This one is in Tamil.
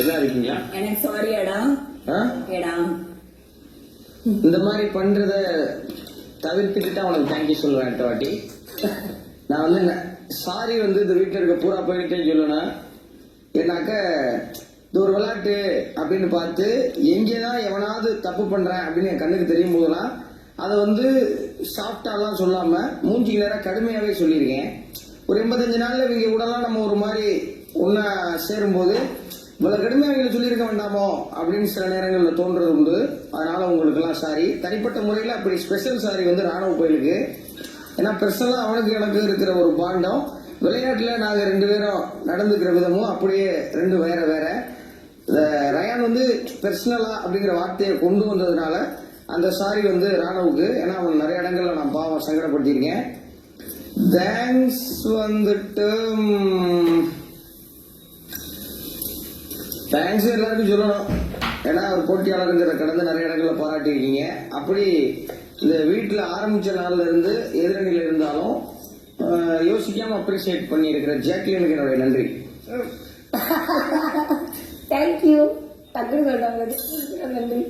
என்ன இருக்கீங்களா? எனக்கு சாரியாடா. ஏடா இந்த மாதிரி பண்றத தவிர்த்துக்கிட்டு அவனுக்கு தேங்க்யூ சொல்லுவேன் அடுத்த வாட்டி. நான் வந்து சாரி வந்து இந்த வீட்டில் இருக்க பூரா போயிட்டேன்னு சொல்லணும். ஏன்னாக்க இது ஒரு விளையாட்டு அப்படின்னு பார்த்து எங்கேதான் எவனாவது தப்பு பண்றேன் அப்படின்னு என் கண்ணுக்கு தெரியும் போதெல்லாம் அதை வந்து சாஃப்டாலாம் சொல்லாம மூஞ்சிக்கு நேரம் கடுமையாவே சொல்லியிருக்கேன். ஒரு 85 நாள்ல இவங்க கூடலாம் நம்ம ஒரு மாதிரி ஒன்னா சேரும்போது இவ்வளவு கடுமையாக அவங்களை சொல்லியிருக்க வேண்டாமோ அப்படின்னு சில நேரங்களில் தோன்றது உண்டு. அதனால உங்களுக்கு எல்லாம் சாரி. தனிப்பட்ட முறையில் அப்படி ஸ்பெஷல் சாரி வந்து ராணுவ கோயிலுக்கு. ஏன்னா பர்சனலா அவனுக்கு எனக்கு இருக்கிற ஒரு பாண்டம், விளையாட்டுல நாங்க 2 பேரும் நடந்துக்கிற விதமும் அப்படியே 2 வேற வேற. ரயான் வந்து பர்சனலா அப்படிங்கிற வார்த்தையை கொண்டு வந்ததுனால அந்த சாரி வந்து ராணுவுக்கு. ஏன்னா அவன் நிறைய இடங்கள்ல நான் பாவம் சங்கடப்படுத்திருக்கேன். தேங்க்ஸ் வந்துட்டு தேங்க்ஸ் எல்லாருக்கும் சொல்லணும். ஏன்னா ஒரு போட்டியாளருங்கிற கடந்து நிறைய இடங்கள்ல பாராட்டி இருக்கீங்க. அப்படி இந்த வீட்டில் ஆரம்பிச்ச நாள்ல இருந்து எதிரணியில இருந்தாலும் யோசிக்காம அப்ரிசியேட் பண்ணி இருக்கிற ஜாக்லினுக்கு என்னுடைய நன்றி. தேங்க்யூ. டக்குனு சொல்றாங்க நன்றி.